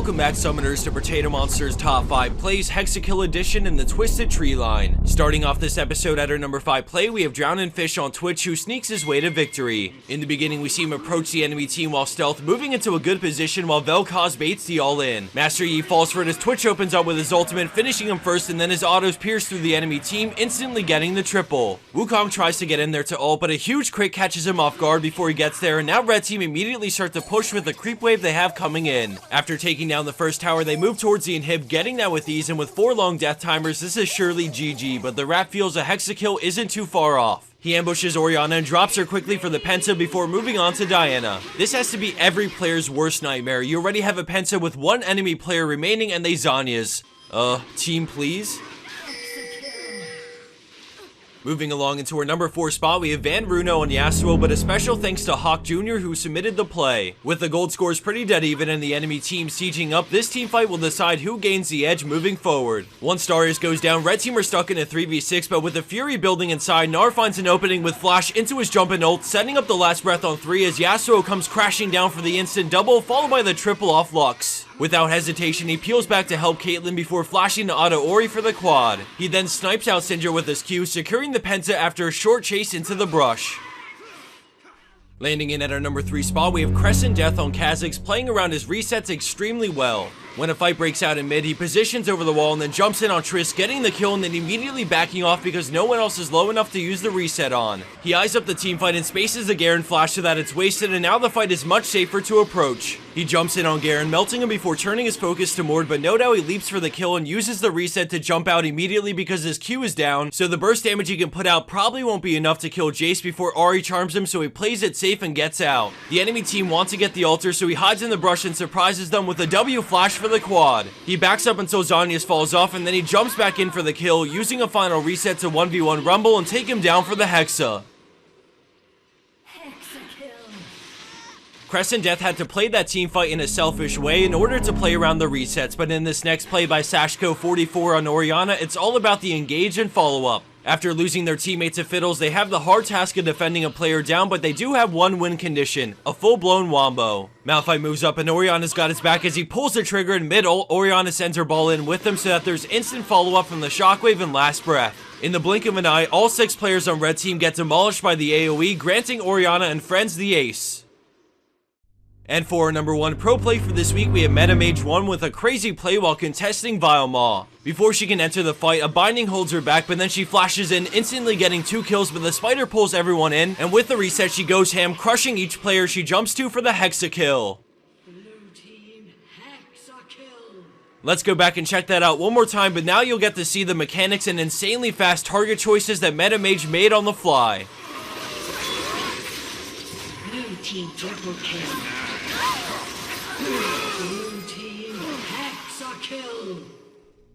welcome back summoners to Potato Monster's Top 5 Plays Hexakill Edition in the Twisted Tree line. Starting off this episode at our number 5 play, we have Drowning Fish on Twitch who sneaks his way to victory. In the beginning we see him approach the enemy team while stealth, moving into a good position while Vel'Koz baits the all-in. Master Yi falls for it as Twitch opens up with his ultimate, finishing him first, and then his autos pierce through the enemy team, instantly getting the triple. Wukong tries to get in there to ult, but a huge crit catches him off guard before he gets there, and now red team immediately start to push with the creep wave they have coming in. After taking down the first tower, they move towards the inhib, getting that with ease, and with 4 long death timers, this is surely GG, but the rap feels a Hexakill isn't too far off. He ambushes Orianna and drops her quickly for the Penta before moving on to Diana. This has to be every player's worst nightmare. You already have a Penta with 1 enemy player remaining and they Zhonya's. Team please? Moving along into our number 4 spot, we have Van Runo and Yasuo, but a special thanks to Hawk Jr. who submitted the play. With the gold scores pretty dead even and the enemy team sieging up, this team fight will decide who gains the edge moving forward. Once Darius goes down, red team are stuck in a 3v6, but with the Fury building inside, Gnar finds an opening with Flash into his jump and ult, setting up the last breath on 3 as Yasuo comes crashing down for the instant double, followed by the triple off Lux. Without hesitation, he peels back to help Caitlyn before flashing to auto Ori for the quad. He then snipes out Syndra with his Q, securing the Penta after a short chase into the brush. Landing in at our number 3 spot, we have Crescent Death on Kha'Zix, playing around his resets extremely well. When a fight breaks out in mid, he positions over the wall and then jumps in on Triss, getting the kill and then immediately backing off because no one else is low enough to use the reset on. He eyes up the team fight and spaces the Garen flash so that it's wasted, and now the fight is much safer to approach. He jumps in on Garen, melting him before turning his focus to Mord, but no doubt he leaps for the kill and uses the reset to jump out immediately because his Q is down, so the burst damage he can put out probably won't be enough to kill Jace before Ahri charms him, so he plays it safe and gets out. The enemy team wants to get the altar, so he hides in the brush and surprises them with a W flash for the quad. He backs up until Zhonya's falls off, and then he jumps back in for the kill, using a final reset to 1v1 Rumble and take him down for the Hexa. Crescent Death had to play that team fight in a selfish way in order to play around the resets, but in this next play by Sashko44 on Orianna, it's all about the engage and follow-up. After losing their teammate to Fiddles, they have the hard task of defending a player down, but they do have one win condition, a full-blown wombo. Malphite moves up and Orianna's got his back as he pulls the trigger in middle. Orianna sends her ball in with him so that there's instant follow-up from the shockwave and last breath. In the blink of an eye, all 6 players on red team get demolished by the AoE, granting Orianna and friends the ace. And for our number 1 pro play for this week, we have Metamage 1 with a crazy play while contesting Vile Maw. Before she can enter the fight, a binding holds her back, but then she flashes in, instantly getting 2 kills, but the spider pulls everyone in, and with the reset she goes ham, crushing each player she jumps to for the Hexakill. Blue team Hexakill. Let's go back and check that out one more time, but now you'll get to see the mechanics and insanely fast target choices that Metamage made on the fly. Blue team triple kill. Blue team Hexakill.